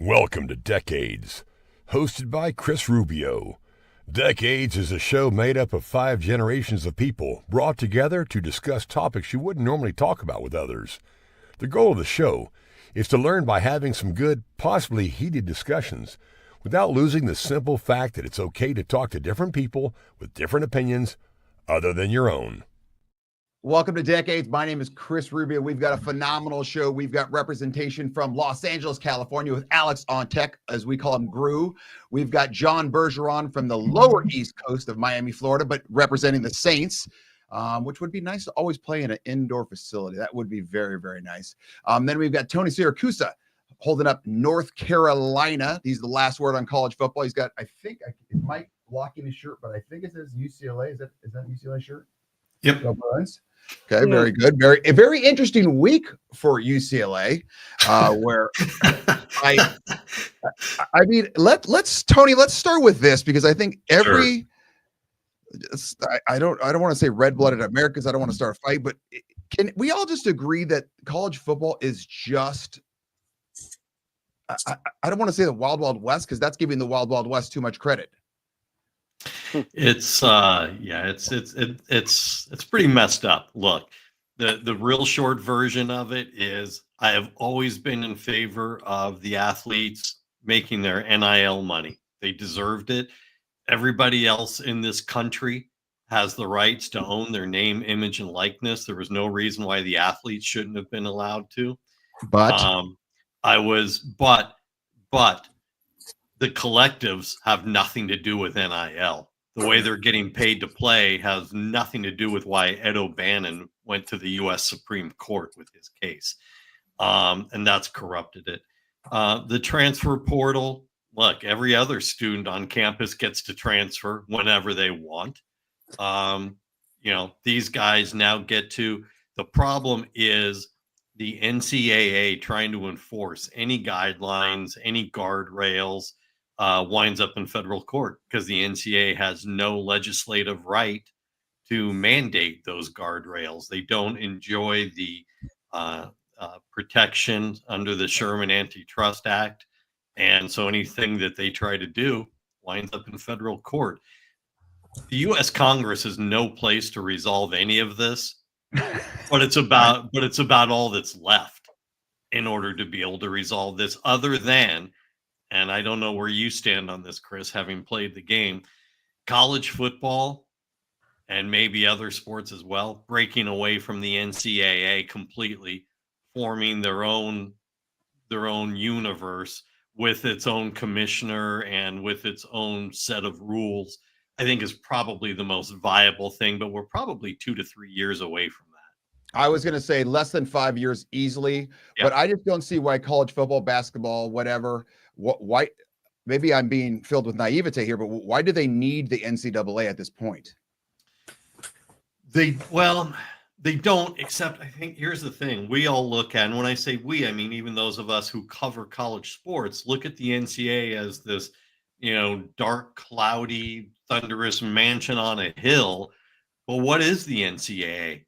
Welcome to Decades, hosted by Chris Rubio. Decades is a show made up of 5 generations of people brought together to discuss topics you wouldn't normally talk about with others. The goal of the show is to learn by having some good, possibly heated discussions, without losing the simple fact that it's okay to talk to different people with different opinions other than your own. Welcome to Decades. My name is Chris Rubio. We've got a phenomenal show. We've got representation from Los Angeles, California with Alex on Tech, as we call him, Gru. We've got John Bergeron from the lower East Coast of Miami, Florida, but representing the Saints, which would be nice to always play in an indoor facility. That would be very, very nice. Then we've got Tony Siracusa holding up North Carolina. He's the last word on college football. He's got, it might blocking his shirt, but I think it says UCLA. Is that a UCLA shirt? Yep. Go Bruins. Okay, very good. A very interesting week for UCLA, where I mean, let's start with this, because I think every I don't want to say red-blooded Americans. I don't want to start a fight, but can we all just agree that college football is just I don't want to say the wild, wild west, because that's giving the wild, wild west too much credit. It's pretty messed up. Look, the real short version of it is I have always been in favor of the athletes making their NIL money. They deserved it. Everybody else in this country has the rights to own their name, image, and likeness. There was no reason why the athletes shouldn't have been allowed to. But the collectives have nothing to do with NIL. The way they're getting paid to play has nothing to do with why Ed O'Bannon went to the U.S. Supreme Court with his case. And that's corrupted it. The transfer portal, look, every other student on campus gets to transfer whenever they want. These guys now get to. The problem is the NCAA trying to enforce any guidelines, any guardrails, winds up in federal court, because the NCAA has no legislative right to mandate those guardrails. They don't enjoy the protection under the Sherman Antitrust Act. And so anything that they try to do winds up in federal court. The U.S. Congress is no place to resolve any of this, but it's about all that's left in order to be able to resolve this, other than, and I don't know where you stand on this, Chris, having played the game, college football and maybe other sports as well, breaking away from the NCAA completely, forming their own universe with its own commissioner and with its own set of rules, I think is probably the most viable thing, but we're probably 2 to 3 years away from that. I was going to say less than 5 years easily, but I just don't see why college football, basketball, whatever, why, maybe I'm being filled with naivete here, but why do they need the NCAA at this point? They don't, except I think here's the thing. We all look at, and when I say we, I mean even those of us who cover college sports, look at the NCAA as this, dark, cloudy, thunderous mansion on a hill. Well, what is the NCAA?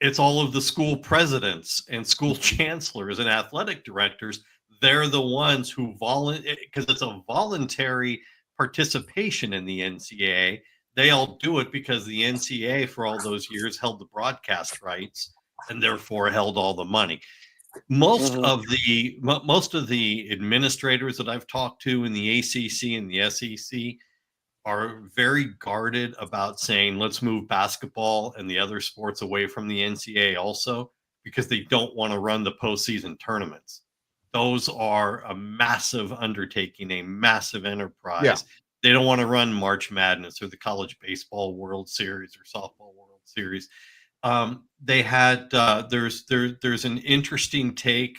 It's all of the school presidents and school chancellors and athletic directors. They're the ones who because it's a voluntary participation in the NCAA. They all do it because the NCAA for all those years held the broadcast rights and therefore held all the money. Most of the administrators that I've talked to in the ACC and the SEC are very guarded about saying, let's move basketball and the other sports away from the NCAA also, because they don't want to run the postseason tournaments. Those are a massive undertaking, a massive enterprise. Yeah. They don't want to run March Madness or the College Baseball World Series or Softball World Series. They had there's an interesting take.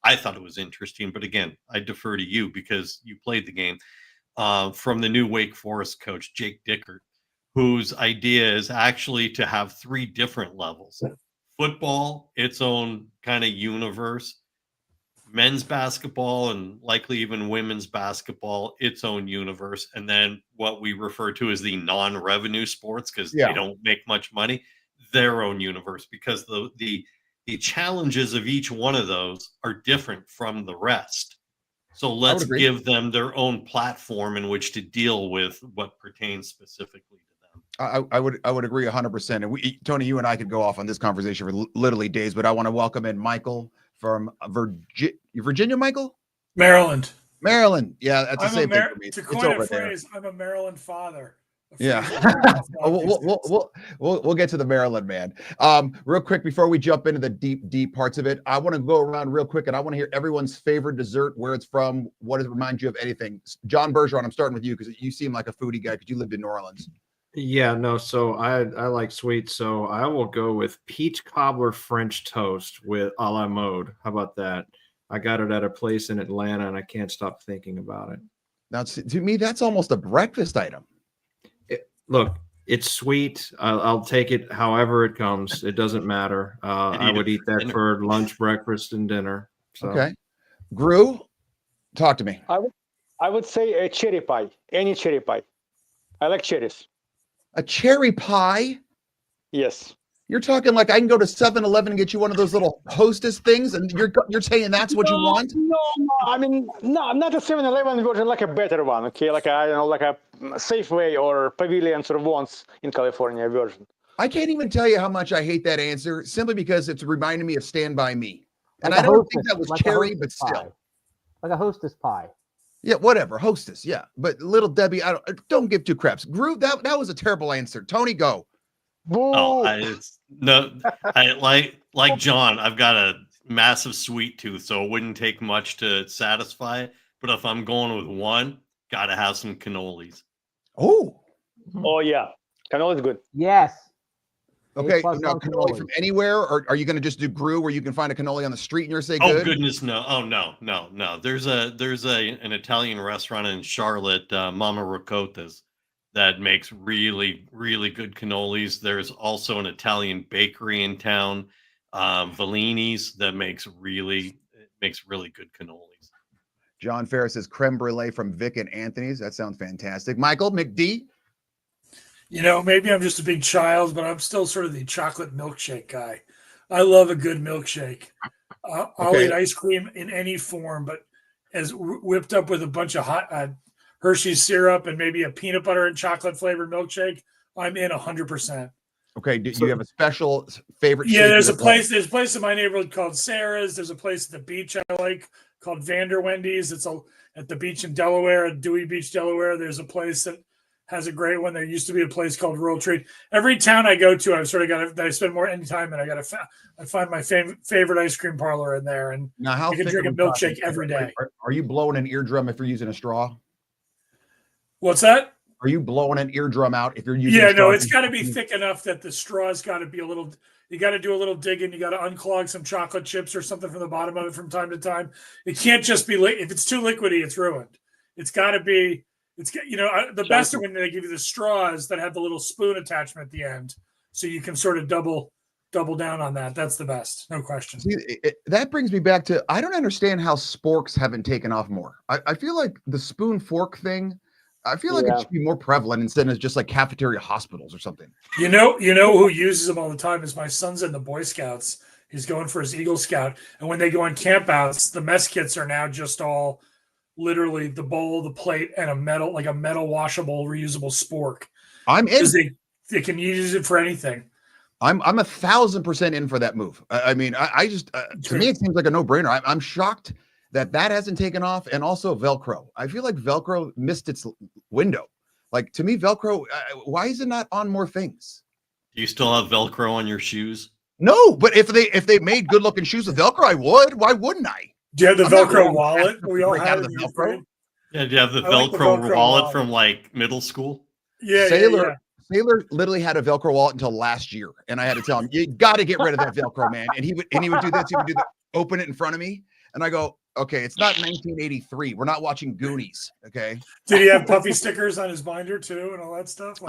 I thought it was interesting, but again, I defer to you because you played the game. From the new Wake Forest coach, Jake Dickert, whose idea is actually to have 3 different levels. Football, its own kind of universe. Men's basketball and likely even women's basketball, its own universe. And then what we refer to as the non-revenue sports, because they don't make much money, their own universe, because the challenges of each one of those are different from the rest. So let's give them their own platform in which to deal with what pertains specifically to them. I would agree 100%. And Tony, you and I could go off on this conversation for literally days, but I want to welcome in Michael from Virginia, Michael? Maryland. Yeah, that's the same thing for me. To coin a phrase, I'm a Maryland father. Yeah. We'll get to the Maryland man. Real quick before we jump into the deep parts of it, I want to go around real quick and I want to hear everyone's favorite dessert, where it's from, what does it remind you of, anything. John Bergeron, I'm starting with you because you seem like a foodie guy because you lived in New Orleans. Yeah, no, so I like sweets, so I will go with peach cobbler French toast with a la mode. How about that? I got it at a place in Atlanta and I can't stop thinking about it. Now, to me, that's almost a breakfast item. Look, it's sweet. I'll take it however it comes. It doesn't matter. I would eat that for lunch, breakfast, and dinner. So. Okay. Gru, talk to me. I would say a cherry pie, any cherry pie. I like cherries. A cherry pie? Yes. You're talking like I can go to 7-Eleven and get you one of those little Hostess things, and you're saying that's what you want? No. I mean, no, not a 7-Eleven version, like a better one. Okay, like like a Safeway or Pavilion sort of ones in California version. I can't even tell you how much I hate that answer, simply because it's reminding me of Stand By Me, and like I don't think that was cherry, but still, pie. Like a Hostess pie. Yeah, whatever, Hostess. Yeah, but Little Debbie, I don't give two craps. Gru, that was a terrible answer. Tony, go. Boo. Oh, I like John. I've got a massive sweet tooth, so it wouldn't take much to satisfy it. But if I'm going with one, gotta have some cannolis. Oh yeah, cannoli is good. Yes. Okay, now cannoli from anywhere, or are you going to just do Gru where you can find a cannoli on the street and you're saying good? Oh goodness, no! Oh no! There's an Italian restaurant in Charlotte, Mama Ricotta's, that makes really good cannolis. There's also an Italian bakery in town, Vellini's, that makes really good cannolis. John Ferris says creme brulee from Vic and Anthony's. That sounds fantastic. Michael McD. You know, maybe I'm just a big child, but I'm still sort of the chocolate milkshake guy. I love a good milkshake. I'll eat ice cream in any form, but as whipped up with a bunch of hot Hershey's syrup and maybe a peanut butter and chocolate flavored milkshake, I'm in 100%. Okay, do you have a special favorite? Yeah, there's a place in my neighborhood called Sarah's. There's a place at the beach I like called Vander Wendy's. It's at the beach in Delaware, at Dewey Beach, Delaware. There's a place that has a great one. There used to be a place called Rural Treat. Every town I go to, I've sort of got that I spend more any time in. I find my favorite ice cream parlor in there, and now how I can drink a milkshake every day. Are you blowing an eardrum if you're using a straw? What's that? Are you blowing an eardrum out if you're using? Yeah, no, it's got to be thick enough that the straw's got to be a little. You got to do a little digging. You got to unclog some chocolate chips or something from the bottom of it from time to time. It can't just be if it's too liquidy, it's ruined. It's got to be. It's the best are when they give you the straws that have the little spoon attachment at the end, so you can sort of double down on that. That's the best, no question. See, that brings me back to I don't understand how sporks haven't taken off more. I feel like the spoon fork thing. I feel like it should be more prevalent instead of just like cafeteria hospitals or something. You know who uses them all the time is my son's in the Boy Scouts. He's going for his Eagle Scout, and when they go on campouts, the mess kits are now just all literally the bowl, the plate, and a metal washable, reusable spork. I'm in. They can use it for anything. I'm 1,000% in for that move. I mean, I just to me it seems like a no-brainer. I'm shocked that hasn't taken off, and also Velcro. I feel like Velcro missed its window. Like, to me, Velcro, why is it not on more things? Do you still have Velcro on your shoes? No, but if they made good looking shoes with Velcro, I would. Why wouldn't I? Do you have the Velcro wallet? We all have the Velcro. Yeah, do you have the Velcro wallet from like middle school? Yeah, Sailor literally had a Velcro wallet until last year, and I had to tell him, "You got to get rid of that Velcro, man." And he would do this. He would do that. Open it in front of me, and I go, "Okay, it's not 1983. We're not watching Goonies." Okay. Did he have puffy stickers on his binder too, and all that stuff?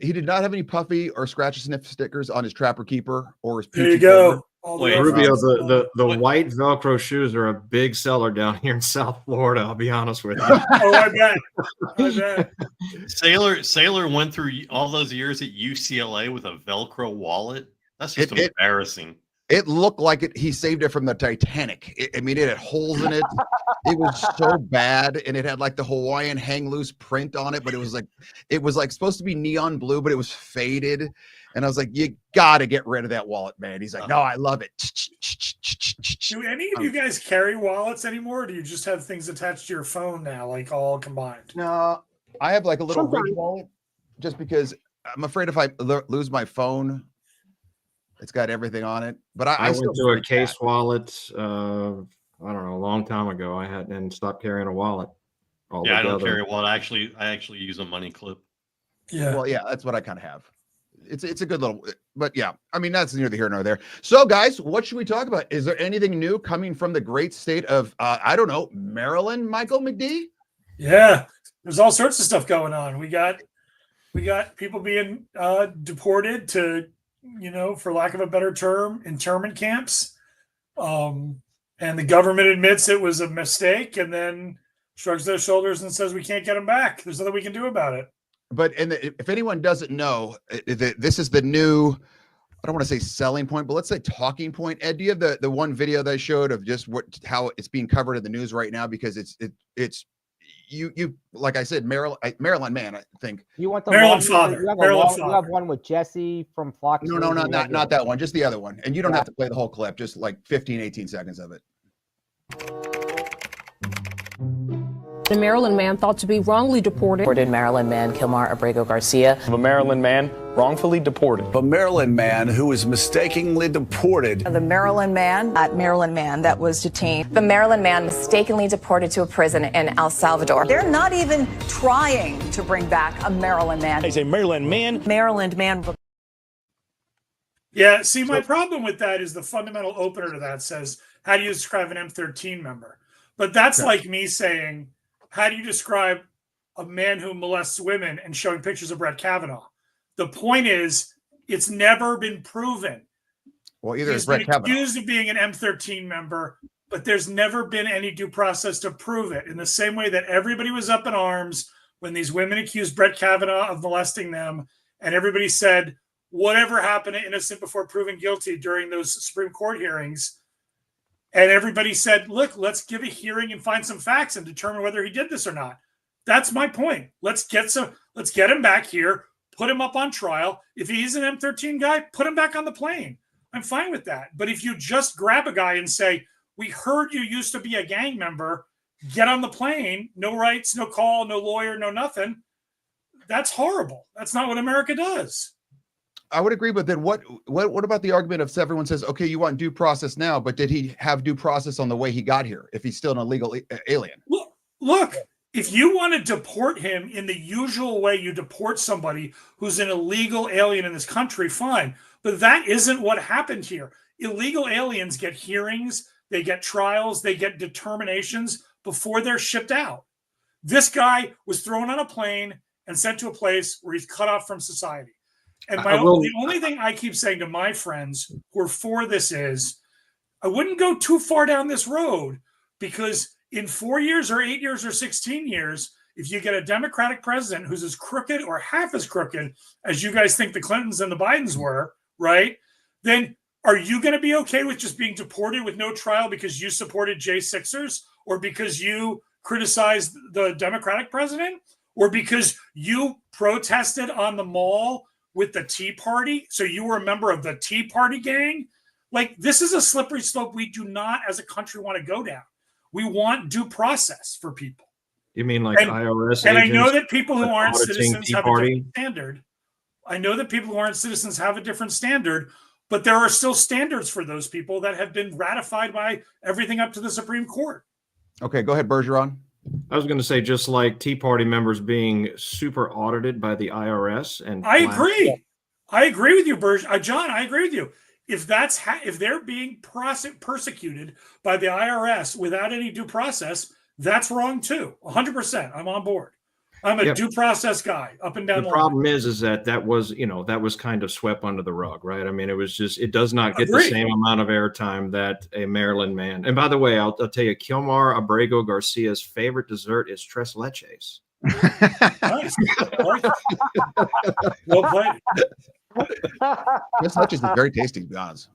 He did not have any puffy or scratch and sniff stickers on his Trapper Keeper or his. There you go. Rubio, the white Velcro shoes are a big seller down here in South Florida. I'll be honest with you. Oh, I bet. Sailor went through all those years at UCLA with a Velcro wallet. That's just embarrassing. It looked like he saved it from the Titanic. I mean, it had holes in it. It was so bad, and it had like the Hawaiian hang loose print on it, but it was like supposed to be neon blue, but it was faded. And I was like, you got to get rid of that wallet, man. He's like, no, I love it. Do any of you guys carry wallets anymore? Or do you just have things attached to your phone now, like all combined? No, I have like a little Sometimes. rig wallet just because I'm afraid if I lose my phone, it's got everything on it. But I still went to a like case that. wallet. I don't know, a long time ago. I had and stopped carrying a wallet. Yeah, I don't altogether. carry a wallet. I actually use a money clip. Yeah. Well, yeah, that's what I kind of have. It's a good little, but yeah, I mean, that's neither here nor there. So guys, what should we talk about? Is there anything new coming from the great state of, I don't know, Maryland, Michael McD? Yeah. There's all sorts of stuff going on. We got people being deported to, for lack of a better term, internment camps. And the government admits it was a mistake and then shrugs their shoulders and says, we can't get them back. There's nothing we can do about it. But if anyone doesn't know, this is the new, I don't want to say selling point, but let's say talking point. Ed, do you have the one video that I showed of just how it's being covered in the news right now? Because it's you like I said, Maryland man, I think. You want the Maryland long- father. You have, Maryland you have one with Jesse from Fox. No, News and not that one, just the other one. And you don't Yeah. have to play the whole clip, just like 15, 18 seconds of it. A Maryland man thought to be wrongly deported. Maryland man Kilmar Abrego Garcia. Of a Maryland man wrongfully deported. A Maryland man who was mistakenly deported. The Maryland man that was detained. The Maryland man mistakenly deported to a prison in El Salvador. They're not even trying to bring back a Maryland man. He's a Maryland man. Maryland man. Yeah, see, my problem with that is the fundamental opener to that says, how do you describe an M13 member? But that's like me saying, how do you describe a man who molests women and showing pictures of Brett Kavanaugh? The point is, it's never been proven. Well, either He's is Brett been Kavanaugh. accused of being an M13 member, but there's never been any due process to prove it. In the same way that everybody was up in arms when these women accused Brett Kavanaugh of molesting them, and everybody said, whatever happened to innocent before proven guilty during those Supreme Court hearings. And everybody said, look, let's give a hearing and find some facts and determine whether he did this or not. That's my point. Let's get him back here, put him up on trial. If he's an M13 guy, put him back on the plane. I'm fine with that. But if you just grab a guy and say, we heard you used to be a gang member, get on the plane, no rights, no call, no lawyer, no nothing. That's horrible. That's not what America does. I would agree, but then what about the argument if everyone says, okay, you want due process now, but did he have due process on the way he got here if he's still an illegal alien? Look, if you want to deport him in the usual way you deport somebody who's an illegal alien in this country, fine. But that isn't what happened here. Illegal aliens get hearings, they get trials, they get determinations before they're shipped out. This guy was thrown on a plane and sent to a place where he's cut off from society. And the only thing I keep saying to my friends who are for this is, I wouldn't go too far down this road, because in 4 years or 8 years or 16 years, if you get a Democratic president who's as crooked or half as crooked as you guys think the Clintons and the Bidens were, right, then are you going to be okay with just being deported with no trial because you supported J6ers, or because you criticized the Democratic president, or because you protested on the mall with the Tea Party, so you were a member of the Tea Party gang? Like, this is a slippery slope we do not as a country want to go down. We want due process for people. You mean like IRS? And I know that people who aren't auditing citizens Tea have a Party? different standard. I know that people who aren't citizens have a different standard, but there are still standards for those people that have been ratified by everything up to the Supreme Court. Okay, go ahead, Bergeron. I was going to say, just like Tea Party members being super audited by the IRS, and I agree. I agree with you, John. I agree with you. If that's if they're being persecuted by the IRS without any due process, that's wrong too. 100%. I'm on board. I'm a due process guy up and down the the problem line. is that was kind of swept under the rug, right? I mean, it does not get the same amount of airtime that a Maryland man. And by the way, I'll tell you, Kilmar Abrego Garcia's favorite dessert is tres leches. Nice. Well played. This lunch is very tasty, to be honest.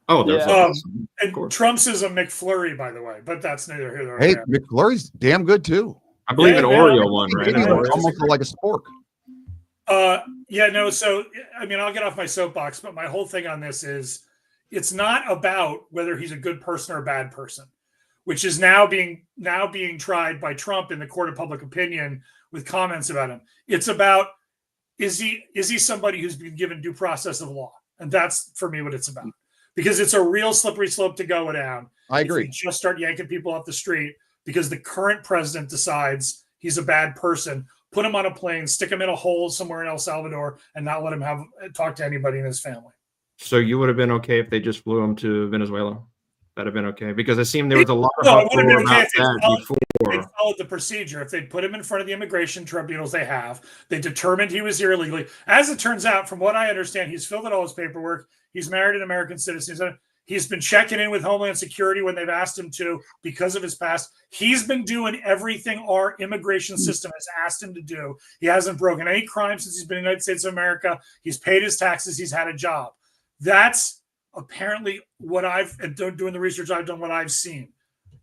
Oh, there's Yeah. awesome. And Trump's is a McFlurry, by the way, but that's neither here nor Hey, there. McFlurry's damn good too. I believe Yeah, an yeah, Oreo one, right? Maybe An like, Oreo. almost like a spork. Yeah, no. So, I mean, I'll get off my soapbox, but my whole thing on this is it's not about whether he's a good person or a bad person, which is now being tried by Trump in the court of public opinion with comments about him. It's about is he somebody who's been given due process of law, and that's for me what it's about, because it's a real slippery slope to go down. I agree. If we just start yanking people off the street because the current president decides he's a bad person, put him on a plane, stick him in a hole somewhere in El Salvador, and not let him talk to anybody in his family. So you would have been okay if they just flew him to Venezuela? That'd have been okay, because it seemed there was a lot of No, it would have been uproar okay about if they that followed, before. they followed the procedure. If they'd put him in front of the immigration tribunals they have, they determined he was here illegally. As it turns out, from what I understand, he's filled out all his paperwork. He's married an American citizen. He's been checking in with Homeland Security when they've asked him to because of his past. He's been doing everything our immigration system has asked him to do. He hasn't broken any crime since he's been in the United States of America. He's paid his taxes. He's had a job. That's apparently what I've doing the research I've done, what I've seen.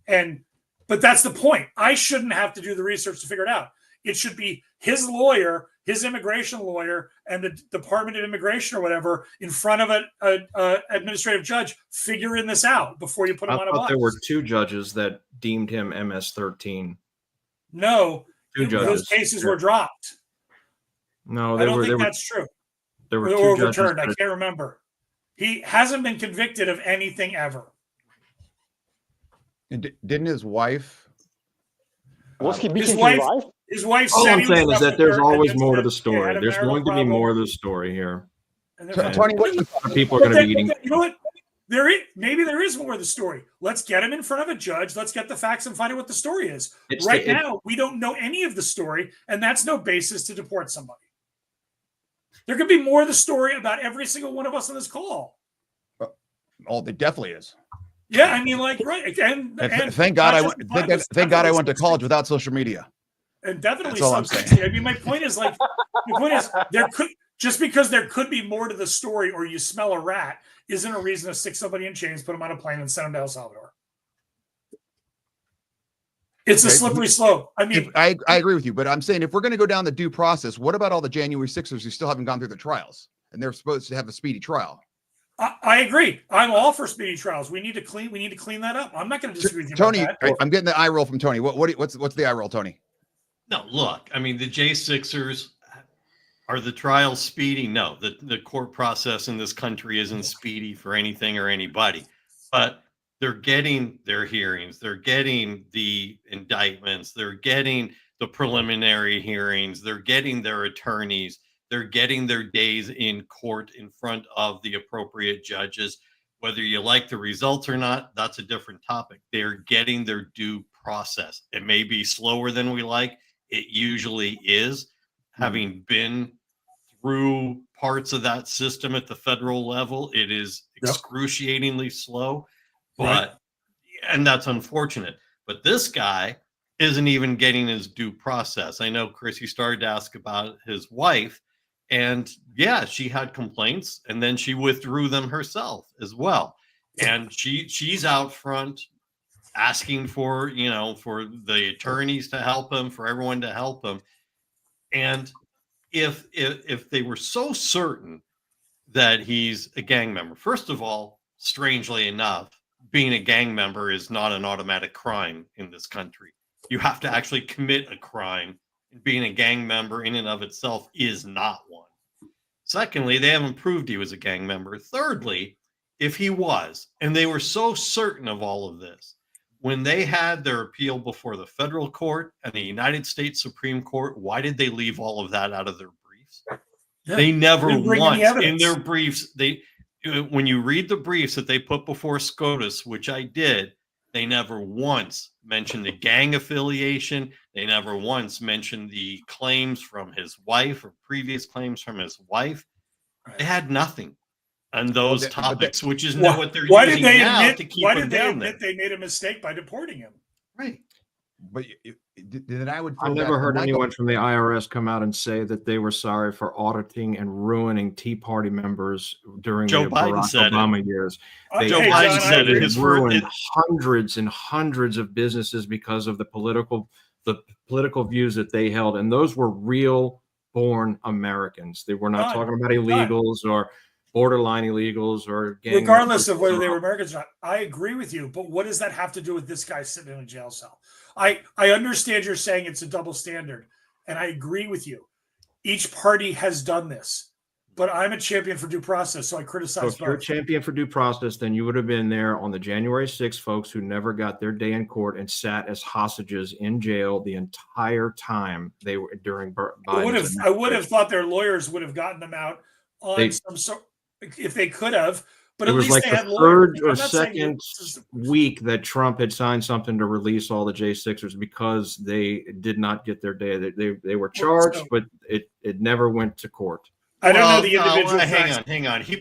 But that's the point. I shouldn't have to do the research to figure it out. It should be his lawyer, his immigration lawyer, and the Department of Immigration or whatever in front of an administrative judge figuring this out before you put him on a bus. There were 2 judges that deemed him MS-13. No, 2 judges. those cases were dropped. No, I don't think that's true. There were Or 2 overturned. judges. I can't remember. He hasn't been convicted of anything ever. And didn't his wife? Was he His beating his wife. wife? His wife. All said I'm he was saying is stuff that there's with her, always and more to then the they story. had a There's marital going to be problem. more to the story here. And they're Tony, what People are going to be eating. You know what? Maybe there is more of the story. Let's get him in front of a judge. Let's get the facts and find out what the story is. Right now, we don't know any of the story, and that's no basis to deport somebody. There could be more of the story about every single one of us on this call. Oh, there definitely is. Yeah, I mean, like, right, and Thank God I went. not just Thank God I went to substance. college without social media. And definitely That's all I'm substance. I mean, my point is there could just because there could be more to the story, or you smell a rat, isn't a reason to stick somebody in chains, put them on a plane, and send them to El Salvador. It's a slippery slope. I mean, I agree with you, but I'm saying if we're going to go down the due process, what about all the January 6ers who still haven't gone through the trials and they're supposed to have a speedy trial? I agree. I'm all for speedy trials. We need to clean that up. I'm not going to disagree with you, Tony, about that. I'm getting the eye roll from Tony. What's the eye roll, Tony? No, look, I mean, the J6ers, are the trials speedy? No, the court process in this country isn't speedy for anything or anybody, but they're getting their hearings. They're getting the indictments. They're getting the preliminary hearings. They're getting their attorneys. They're getting their days in court in front of the appropriate judges. Whether you like the results or not, that's a different topic. They're getting their due process. It may be slower than we like. It usually is. Having been through parts of that system at the federal level, it is excruciatingly slow, but and that's unfortunate. But this guy isn't even getting his due process. I know, Chris, you started to ask about his wife, and yeah, she had complaints, and then she withdrew them herself as well. And she's out front asking for, for the attorneys to help him, for everyone to help him. And if they were so certain that he's a gang member, first of all, strangely enough, being a gang member is not an automatic crime in this country. You have to actually commit a crime. Being a gang member in and of itself is not one. Secondly, they haven't proved he was a gang member. Thirdly, if he was, and they were so certain of all of this, when they had their appeal before the federal court and the United States Supreme Court, why did they leave all of that out of their briefs? Yeah. They never Didn't bring any once in evidence. their briefs, when you read the briefs that they put before SCOTUS, which I did, they never once mentioned the gang affiliation. They never once mentioned the claims from his wife or previous claims from his wife. They had nothing on those topics, which is not what they're using now to keep him down there. They made a mistake by deporting him? Right. but then I would. I never heard anyone from the IRS come out and say that they were sorry for auditing and ruining Tea Party members during Joe the Biden Barack said Obama years. Joe Biden said it. His ruined hundreds and hundreds of businesses because of the political views that they held, and those were real born Americans. They were not talking about illegals or borderline illegals or gang regardless of whether they were Americans or not. I agree with you, but what does that have to do with this guy sitting in a jail cell? I understand you're saying it's a double standard, and I agree with you. Each party has done this, but I'm a champion for due process, so I criticize both. So if you're a champion for due process, then you would have been there on the January 6th folks who never got their day in court and sat as hostages in jail the entire time they were during Biden's I would have thought their lawyers would have gotten them out on some sort if they could have. But it at was least like they the had third lawyers. or second week that Trump had signed something to release all the J6ers because they did not get their day. They were charged, but it never went to court. I don't know the individual. Hang on. He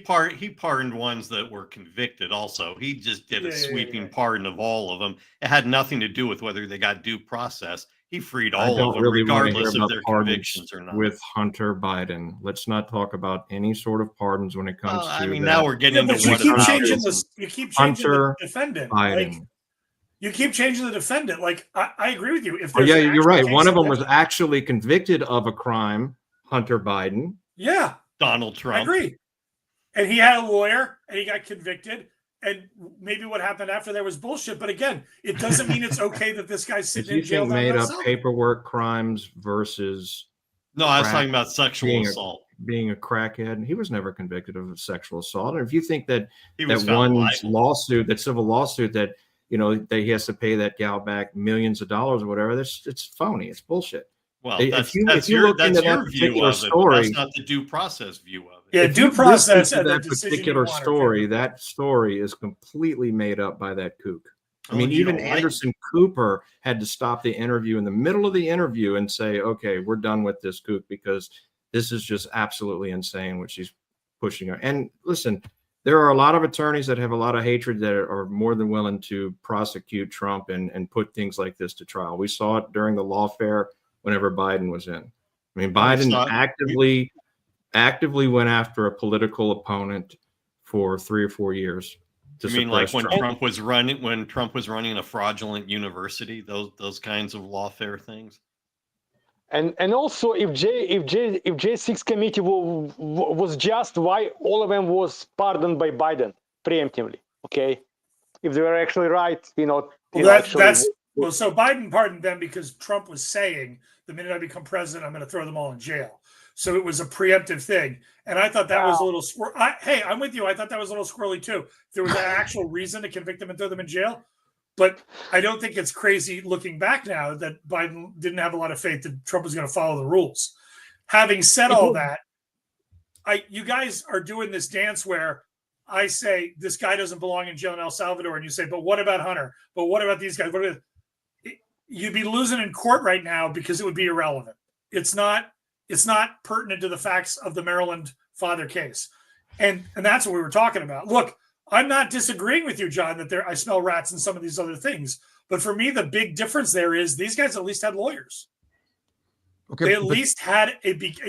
pardoned ones that were convicted. Also, he just did a sweeping pardon of all of them. It had nothing to do with whether they got due process. He freed all of them, regardless of their convictions or not. With Hunter Biden, let's not talk about any sort of pardons when it comes to. I mean, now we're getting into what you keep changing the defendant. Biden. Like, you keep changing the defendant. Like I agree with you. If you're right. One of them was actually convicted of a crime. Hunter Biden. Yeah, Donald Trump. I agree. And he had a lawyer, and he got convicted. And maybe what happened after there was bullshit. But again, it doesn't mean it's okay that this guy's sitting in jail. You think made up paperwork crimes versus? No, I was talking about sexual assault. Being a crackhead, he was never convicted of sexual assault. And if you think that one lawsuit, that civil lawsuit, that that he has to pay that gal back millions of dollars or whatever, it's phony. It's bullshit. Well, that's your view of it. Story, that's not the due process view of it. Yeah, due process. That particular story, that story is completely made up by that kook. I mean, even Anderson Cooper had to stop the interview in the middle of the interview and say, "Okay, we're done with this kook because this is just absolutely insane what she's pushing." And listen, there are a lot of attorneys that have a lot of hatred that are more than willing to prosecute Trump and put things like this to trial. We saw it during the lawfare whenever Biden was in. I mean, Biden actively went after a political opponent for 3 or 4 years. You mean like when Trump was running a fraudulent university, those kinds of lawfare things? And also, if J6 committee was just, why all of them was pardoned by Biden preemptively? Okay, if they were actually right, so Biden pardoned them because Trump was saying, the minute I become president, I'm going to throw them all in jail. So it was a preemptive thing. And I thought that was a little hey, I'm with you. I thought that was a little squirrely too. If there was an actual reason to convict them and throw them in jail. But I don't think it's crazy looking back now that Biden didn't have a lot of faith that Trump was going to follow the rules. Having said all that, you guys are doing this dance where I say this guy doesn't belong in jail in El Salvador, and you say, but what about Hunter? But what about these guys? You'd be losing in court right now because it would be irrelevant. It's not pertinent to the facts of the Maryland father case. And that's what we were talking about. Look, I'm not disagreeing with you, John, that I smell rats and some of these other things. But for me, the big difference there is these guys at least had lawyers. Okay, they at least had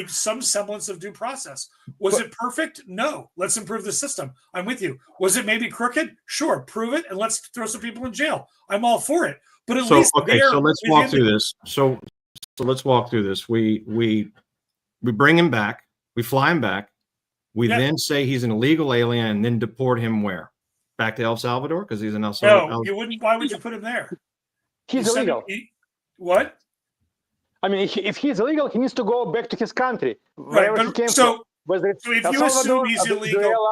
some semblance of due process. Was it perfect? No. Let's improve the system. I'm with you. Was it maybe crooked? Sure. Prove it, and let's throw some people in jail. I'm all for it. But at least so let's walk through this. So let's walk through this. We bring him back. We fly him back. We then say he's an illegal alien and then deport him where? Back to El Salvador because he's in El Salvador. No, you wouldn't. Why would you put him there? He's illegal. What? I mean, if he's illegal, he needs to go back to his country. Right. So if you assume he's illegal,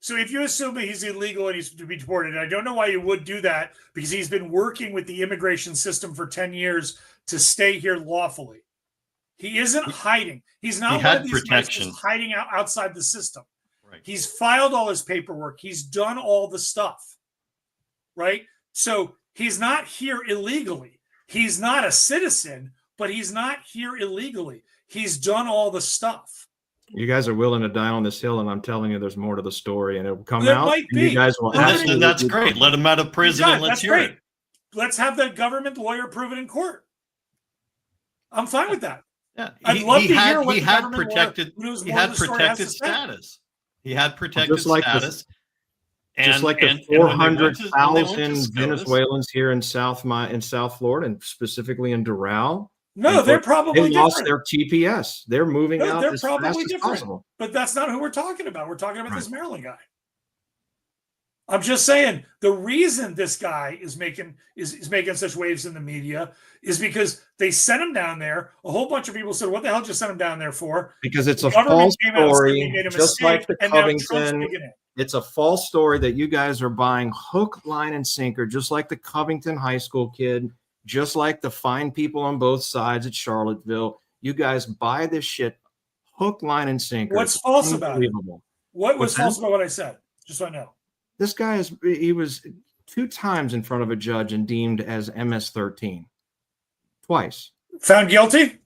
if you assume he's illegal and he's to be deported, and I don't know why you would do that because he's been working with the immigration system for 10 years to stay here lawfully. He isn't hiding. He's not one of these guys who's hiding outside the system. Right. He's filed all his paperwork. He's done all the stuff. Right? So he's not here illegally. He's not a citizen, but he's not here illegally. He's done all the stuff. You guys are willing to die on this hill, and I'm telling you, there's more to the story, and it'll come out. Might be. You guys will and that's great. Let him out of prison and let's hear it. let's have the government lawyer prove it in court. I'm fine with that. Yeah, I'd love to hear what he the had government protected. lawyer, who knows He more of had the story, has to protected say. status. He had protected Just like the- status. Just like the and when they went 400,000 to SCOTUS, Venezuelans here in South Florida, and specifically in Doral. No, they're probably they lost different. their TPS. They're moving No, out they're as probably fast as different. possible. But that's not who we're talking about. We're talking about Right. this Maryland guy. I'm just saying the reason this guy is making such waves in the media is because they sent him down there. A whole bunch of people said, "What the hell did you send him down there for?" Because it's a Government false came out and said story, they made a just mistake, like the and now Trump's Covington. digging in. It's a false story that you guys are buying hook, line, and sinker, just like the Covington high school kid, just like the fine people on both sides at Charlottesville. You guys buy this shit hook, line, and sinker. What's It's false about it? unbelievable. What was What's false that? about what I said? Just so I know. This guy he was 2 times in front of a judge and deemed as MS-13. Twice. Found guilty?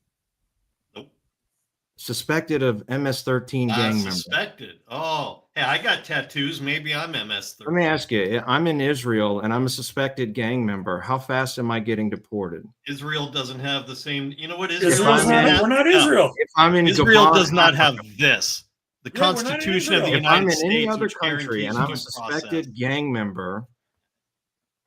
Suspected of MS-13 gang member. Suspected. Oh, hey, I got tattoos. Maybe I'm MS-13. Let me ask you, I'm in Israel and I'm a suspected gang member. How fast am I getting deported? Israel doesn't have the same. You know what Israel's Israel? not, we're not Israel. If I'm in Israel Gabon, does not have this. The Yeah, we're not in Constitution of the Israel. if I'm United in any States, other which country and guarantees I'm a due suspected process. gang member,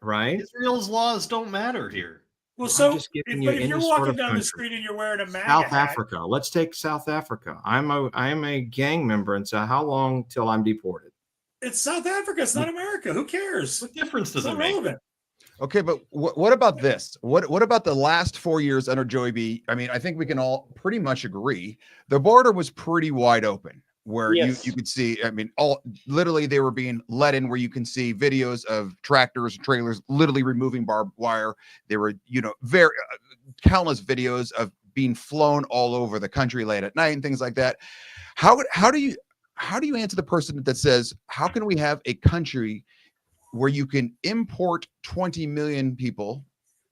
right? Israel's laws don't matter here. Well, I'm so just if, giving you but if any you're sort walking of down the country. street and you're wearing a MAGA South hat, Africa. Let's take South Africa. I am a gang member, and so how long till I'm deported? it's South Africa. It's not America. Who cares? What difference does It's it not make? relevant. Okay, but what about this? What about the last 4 years under Joey B? I mean, I think we can all pretty much agree the border was pretty wide open, where Yes. you could see. I mean, literally they were being let in, where you can see videos of tractors and trailers literally removing barbed wire. There were very countless videos of being flown all over the country late at night and things like that. How do you answer the person that says, how can we have a country where you can import 20 million people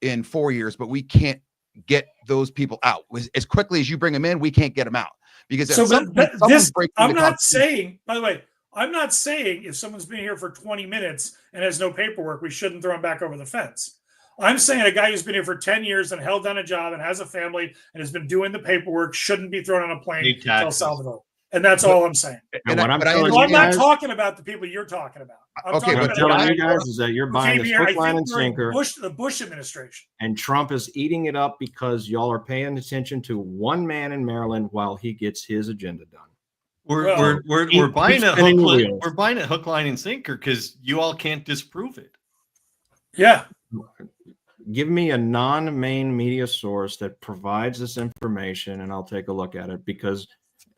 in 4 years, but we can't get those people out as quickly as you bring them in? We can't get them out because So, someone's breaking I'm the not Constitution. saying, by the way, I'm not saying if someone's been here for 20 minutes and has no paperwork, we shouldn't throw him back over the fence. I'm saying a guy who's been here for 10 years and held down a job and has a family and has been doing the paperwork shouldn't be thrown on a plane Pay to El taxes. Salvador. And that's all I'm saying. And what I'm telling So you I'm not guys, talking about the people you're talking about. I'm Okay, talking what I'm but about a telling guy you guys is that you're who buying came this here, I hook, line, think, and during sinker, the Bush administration. and Trump is eating it up because y'all are paying attention to one man in Maryland while he gets his agenda done. We're buying keep a spinning hook. the wheels. We're buying a hook, line, and sinker because you all can't disprove it. Yeah. Give me a non-main media source that provides this information, and I'll take a look at it, because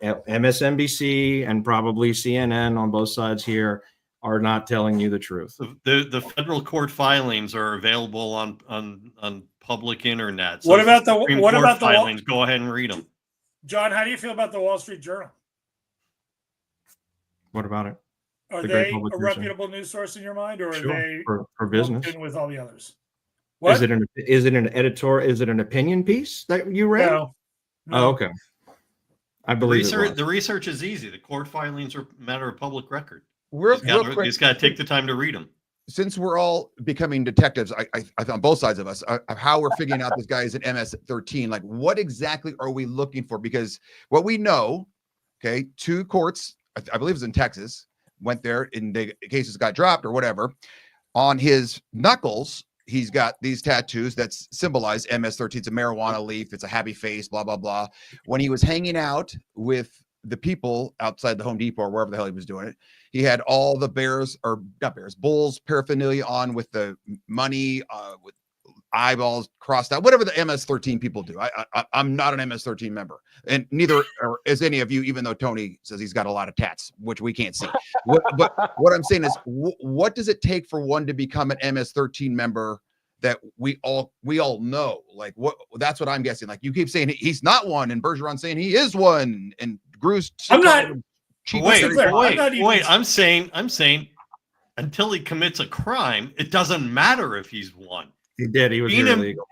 MSNBC and probably CNN on both sides here are not telling you the truth. The federal court filings are available on public internet. What if about the- Supreme what Court about the- filings? Go ahead and read them. John, how do you feel about the Wall Street Journal? What about it? Are The great they a publication. reputable news source in your mind, or are Sure, they for lumped business. in with all the others? What? Is it an editor? Is it an opinion piece that you read? No. Oh, okay. I believe it was. The research is easy. The court filings are a matter of public record. Real quick, He's got to take the time to read them. since we're all becoming detectives, I on both sides of us, of how we're figuring out this guy is an MS-13, like what exactly are we looking for? Because what we know, okay, 2 courts, I believe it was in Texas, went there and the cases got dropped or whatever. On his knuckles, he's got these tattoos that symbolize MS-13. It's a marijuana leaf. It's a happy face, blah, blah, blah. When he was hanging out with the people outside the Home Depot or wherever the hell he was doing it, he had all the Bulls paraphernalia on with the money, with eyeballs crossed out, whatever the MS-13 people do. I'm not an MS-13 member, and neither is any of you, even though Tony says he's got a lot of tats, which we can't see. But what I'm saying is, what does it take for one to become an MS-13 member that we all know? Like, what? That's what I'm guessing. Like, you keep saying he's not one, and Bergeron saying he is one, and Gru's. I'm not. Wait. I'm saying until he commits a crime, it doesn't matter if he's one. He did. He was Being illegal.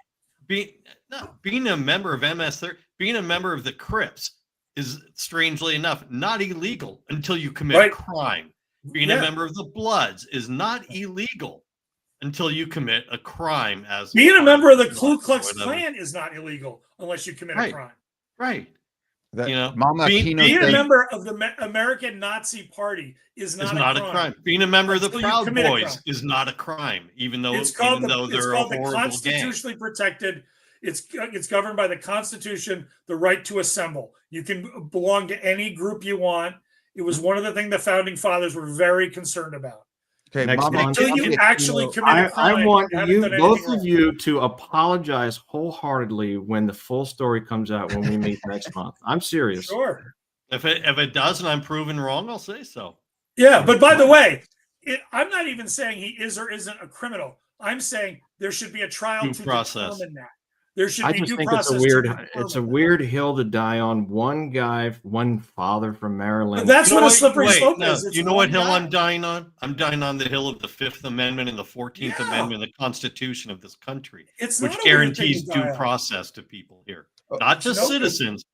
Being a member of MS-13, being a member of the Crips is, strangely enough, not illegal until you commit a crime. Being a member of the Bloods is not illegal until you commit a crime. As being a member of the Ku Klux whatever. Klan is not illegal unless you commit a Right. crime. Right. That, You know, Mama being Aquino Being a thing- member of the American Nazi Party is It's not, not a crime. Being a member of the Until you Proud commit a Boys crime. is not a crime, even though It's called they're the a horrible gang. constitutionally protected. It's governed by the Constitution, the right to assemble. You can belong to any group you want. It was one of the things the founding fathers were very concerned about. Okay, Next Mama, month. Until you actually commit a crime, I want you haven't you, done both anything of wrong. you, to apologize wholeheartedly when the full story comes out when we meet next month. I'm serious. Sure. If it does and I'm proven wrong, I'll say so. Yeah, but by the way, I'm not even saying he is or isn't a criminal. I'm saying there should be a trial Due to process. determine that. There should I be just due think process. it's a weird, to determine it's a that. weird hill to die on. One guy, one father from Maryland. But that's You know what a slippery slope no, is. It's you know what one hill guy. I'm dying on? I'm dying on the hill of the Fifth Amendment and the 14th Yeah. Amendment of the Constitution of this country, It's which not a weird thing guarantees to die due on. process to people here, Oh, not just no, citizens,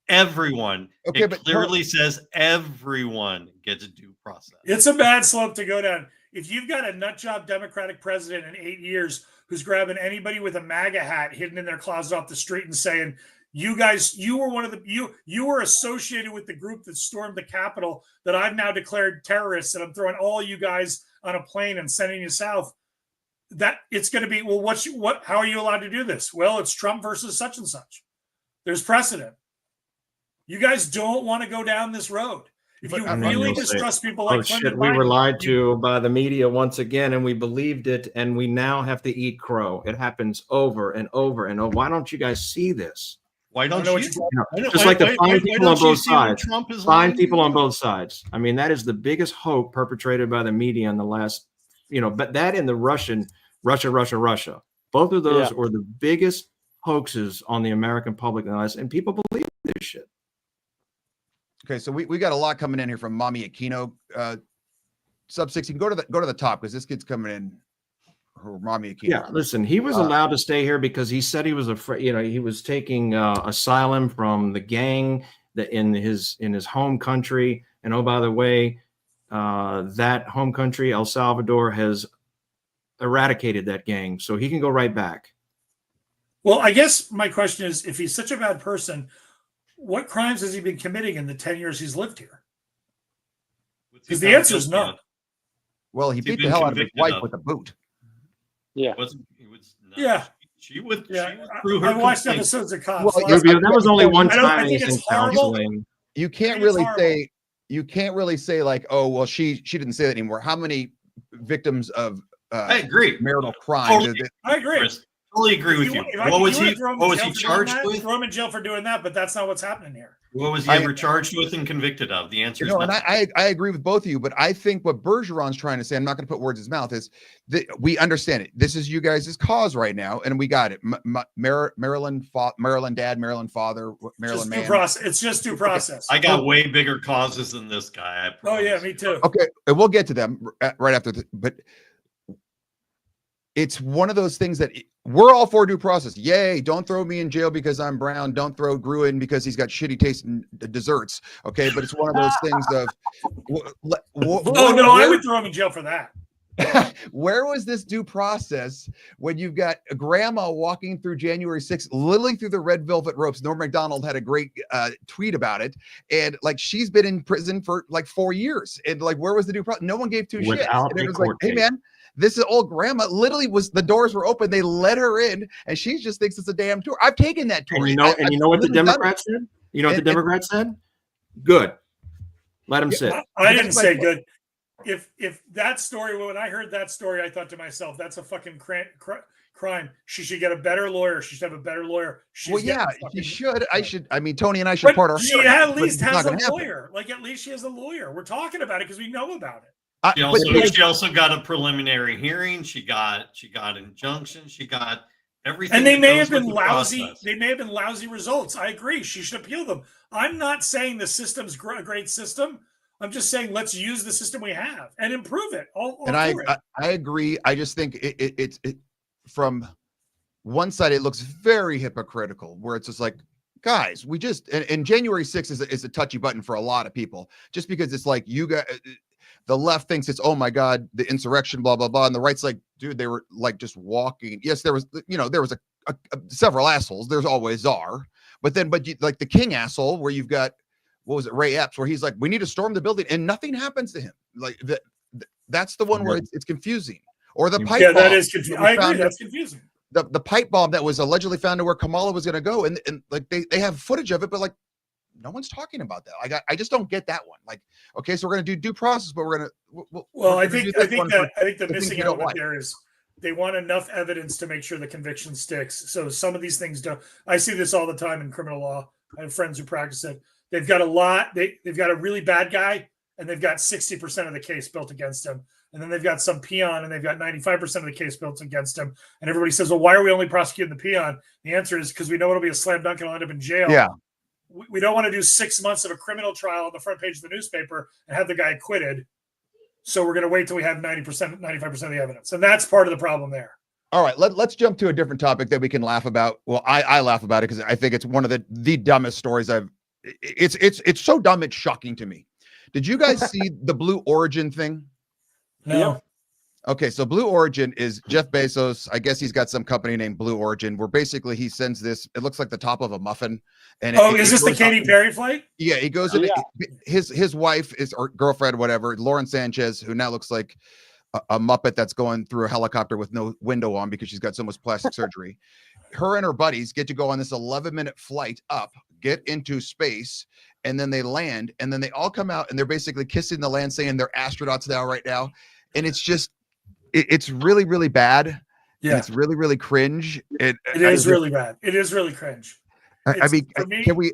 everyone. Okay, it but clearly says everyone gets due process. It's a bad slope to go down. If you've got a nutjob Democratic president in 8 years who's grabbing anybody with a MAGA hat hidden in their closet off the street and saying, "You guys, you were one of the you were associated with the group that stormed the Capitol that I've now declared terrorists, and I'm throwing all you guys on a plane and sending you south." That it's going to be, well, how are you allowed to do this? Well, it's Trump versus such and such. There's precedent. You guys don't want to go down this road. If you And then really you'll say, distrust people like oh Clinton, shit, we Biden, were lied to by the media once again, and we believed it, and we now have to eat crow. It happens over and over and over. Why don't you guys see this? Why don't know you? what you're You know, Why- just why- like to why- find why people on don't you both see when sides. Trump is Find lying? people on both sides. I mean, that is the biggest hoax perpetrated by the media in the last, but that and the Russia. Both of those Yeah. were the biggest hoaxes on the American public in the last, and people believe this shit. Okay, so we got a lot coming in here from Mommy Aquino. Sub 16, go to the top because this kid's coming in. Her Mommy Aquino. Yeah, listen, he was allowed to stay here because he said he was afraid. He was taking asylum from the gang that in his home country. And oh, by the way, that home country, El Salvador, has eradicated that gang, so he can go right back. well, I guess my question is, if he's such a bad person, what crimes has he been committing in the 10 years he's lived here? Because the answer is no. Well, he Has he beat the been hell out of his convicted wife of? with a boot. Yeah. He was no, Yeah. She would. Yeah, She withdrew her I watched complaint. episodes of Cops. Well, last yeah, Rubio, that was only one I don't- I time think he's it's in horrible. counseling. You can't it's really horrible. say like, oh well, she didn't say that anymore. How many victims of I agree. marital crime? Totally. I agree. Chris, totally agree with If you. if I- What if was you he? wanna throw him in What was jail he for doing charged that, with? Throw him in jail for doing that, but that's not what's happening here. What was he I- ever charged with and convicted of? The answer is No, no. and I agree with both of you, but I think what Bergeron's trying to say, I'm not going to put words in his mouth, is that we understand it. This is you guys' cause right now, and we got it. Maryland dad, Maryland father, Maryland Just due man. process. It's just due process. I got way bigger causes than this guy. I Oh yeah, promise. me too. Okay, and we'll get to them right after. But it's one of those things that we're all for due process. Yay! Don't throw me in jail because I'm brown. Don't throw Grew in because he's got shitty taste in desserts. Okay, but it's one of those things of. Oh no, I would throw him in jail for that. Where was this due process when you've got a grandma walking through January 6th, literally through the red velvet ropes? Norm Macdonald had a great tweet about it. And like, she's been in prison for like 4 years. And like, where was the due process? No one gave two shits. Without And a it was like, court hey date. man, this is old grandma. Literally the doors were open. They let her in and she just thinks it's a damn tour. I've taken that tour. And you know what the I've literally done it. Democrats said? You know what the And- Democrats said? Good. Let him sit. I didn't That's my say point. good. If that story, when I heard that story, I thought to myself, that's a fucking crime. She should get a better lawyer. She should have a better lawyer. Well, She's yeah, getting she fucking- should. I mean, Tony and I should part our. But she hearing, at but least it's not has a gonna happen. lawyer. Like at least she has a lawyer. We're talking about it because we know about it. She But also, then- she also got a preliminary hearing. She got injunction. She got everything. And they that may goes have been with the lousy. process. They may have been lousy results. I agree. She should appeal them. I'm not saying the system's a great system. I'm just saying let's use the system we have and improve it. And I agree. I just think it's from one side it looks very hypocritical, where it's just like, guys, we just and January 6th is a touchy button for a lot of people, just because it's like you got. the left thinks it's, oh my God, the insurrection, blah, blah, blah. And the right's like, dude, they were like just walking. Yes, there was, there was several assholes. There's always are. But like the King asshole, where you've got, what was it, Ray Epps, where he's like, we need to storm the building and nothing happens to him. Like that's the one where it's confusing. Or the pipe bomb. That is confusing. I agree. That's confusing. The pipe bomb that was allegedly found to where Kamala was going to go. And like they have footage of it, but like no one's talking about that. Like I just don't get that one. Like, okay, so we're going to do due process, but we're going to. I think the missing element there is they want enough evidence to make sure the conviction sticks. So some of these things don't. I see this all the time in criminal law. I have friends who practice it. They've got a lot. They've got a really bad guy, and they've got 60% of the case built against him. And then they've got some peon, and they've got 95% of the case built against him. And everybody says, well, why are we only prosecuting the peon? The answer is because we know it'll be a slam dunk and I'll end up in jail. Yeah. We don't want to do 6 months of a criminal trial on the front page of the newspaper and have the guy acquitted. So we're going to wait till we have 90%, 95% of the evidence. And that's part of the problem there. All right, let's jump to a different topic that we can laugh about. Well, I laugh about it because I think it's one of the dumbest stories it's so dumb it's shocking to me. Did you guys see the Blue Origin thing? No. Okay, so Blue Origin is Jeff Bezos. I guess he's got some company named Blue Origin where basically he sends this, it looks like the top of a muffin. And is this the Katy Perry flight? Yeah, he goes in. His wife or girlfriend, whatever, Lauren Sanchez, who now looks like a Muppet that's going through a helicopter with no window on because she's got so much plastic surgery. Her and her buddies get to go on this 11-minute flight up, get into space, and then they land, and then they all come out and they're basically kissing the land, saying they're astronauts right now. And it's just, it's really, really bad. Yeah. It's really, really cringe. It is really bad. It is really cringe. I mean, can we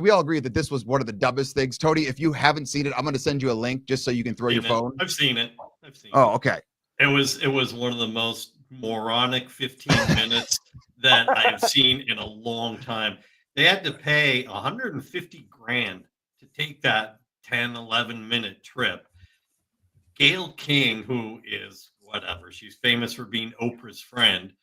all agree that this was one of the dumbest things? Tony, if you haven't seen it, I'm going to send you a link just so you can throw your phone. I've seen it. Okay. It was one of the most moronic 15 minutes that I have seen in a long time. They had to pay $150,000 to take that 10, 11-minute trip. Gayle King, who is whatever, she's famous for being Oprah's friend.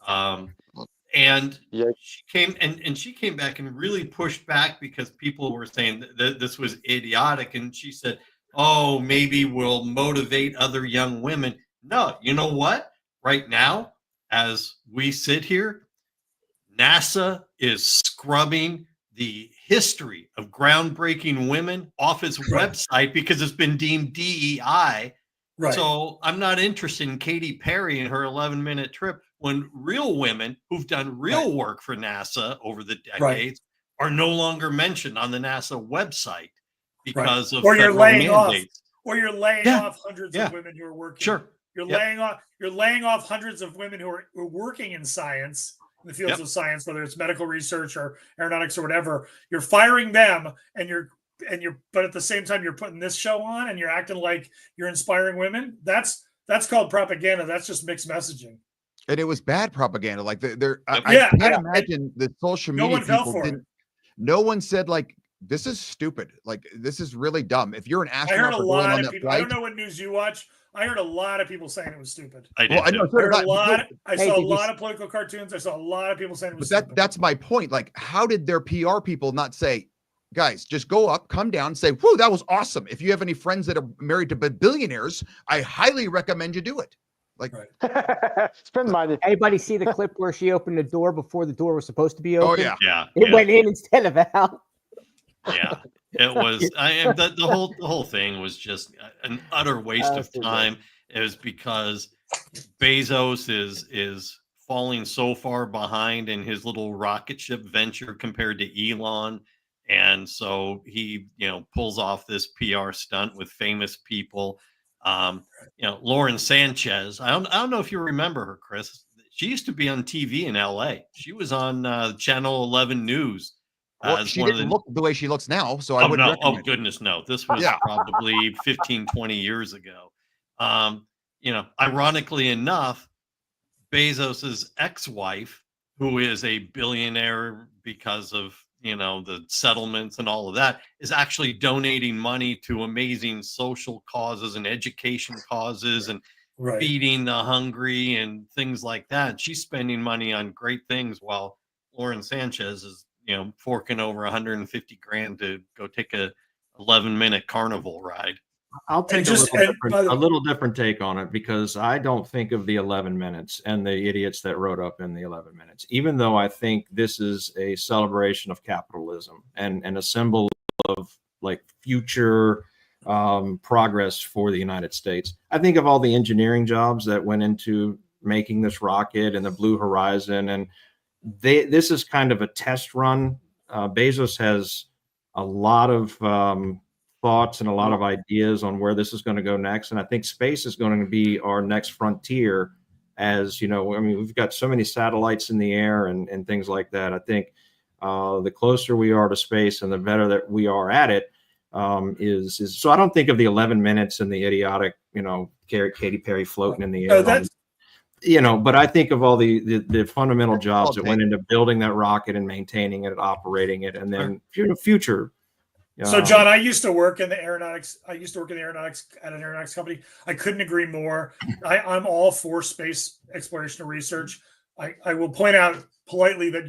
And she came back and really pushed back because people were saying that this was idiotic. And she said, oh, maybe we'll motivate other young women. No, you know what? Right now, as we sit here, NASA is scrubbing the history of groundbreaking women off its website because it's been deemed DEI. Right. So I'm not interested in Katy Perry and her 11-minute trip when real women who've done real work for NASA over the decades are no longer mentioned on the NASA website because of you're laying mandates. Or you're laying off hundreds of women who are working. Sure. You're laying off hundreds of women who are working in science, in the fields of science, whether it's medical research or aeronautics or whatever. You're firing them, but at the same time you're putting this show on and you're acting like you're inspiring women. That's called propaganda. That's just mixed messaging. And it was bad propaganda. Like I can't imagine the social media people didn't. No one said like, this is stupid. Like, this is really dumb. If you're an astronaut, I heard a lot of people. I don't know what news you watch. I heard a lot of people saying it was stupid. I did. I saw a lot of political cartoons. I saw a lot of people saying it was stupid. That's my point. Like, how did their PR people not say, guys, just go up, come down, say, whoa, that was awesome. If you have any friends that are married to billionaires, I highly recommend you do it. Like, spend money. Anybody see the clip where she opened the door before the door was supposed to be open? Oh yeah. It went in instead of out. Yeah, it was. The whole thing was just an utter waste of time. It was because Bezos is falling so far behind in his little rocket ship venture compared to Elon, and so he pulls off this PR stunt with famous people. Lauren Sanchez. I don't know if you remember her, Chris. She used to be on TV in LA. She was on Channel 11 News. Well, she didn't look the way she looks now, so I wouldn't recommend. Oh, goodness, no. This was probably 15, 20 years ago. Ironically enough, Bezos's ex-wife, who is a billionaire because of, the settlements and all of that, is actually donating money to amazing social causes and education causes and feeding the hungry and things like that. She's spending money on great things while Lauren Sanchez is forking over $150,000 to go take a 11-minute carnival ride. I'll take just- a and by the- little different take on it, because I don't think of the 11 minutes and the idiots that wrote up in the 11 minutes, even though I think this is a celebration of capitalism and a symbol of like future progress for the United States. I think of all the engineering jobs that went into making this rocket and the Blue Horizon, and this is kind of a test run. Bezos has a lot of thoughts and a lot of ideas on where this is going to go next, and I think space is going to be our next frontier. As you know, I mean, we've got so many satellites in the air and things like that. I think the closer we are to space and the better that we are at it, is so I don't think of the 11 minutes and the idiotic, Katy Perry floating in the air. But I think of all the fundamental jobs that went into building that rocket and maintaining it, operating it, and then future. So, John, I used to work in the aeronautics. I used to work in the aeronautics at an aeronautics company. I couldn't agree more. I'm all for space exploration and research. I will point out politely that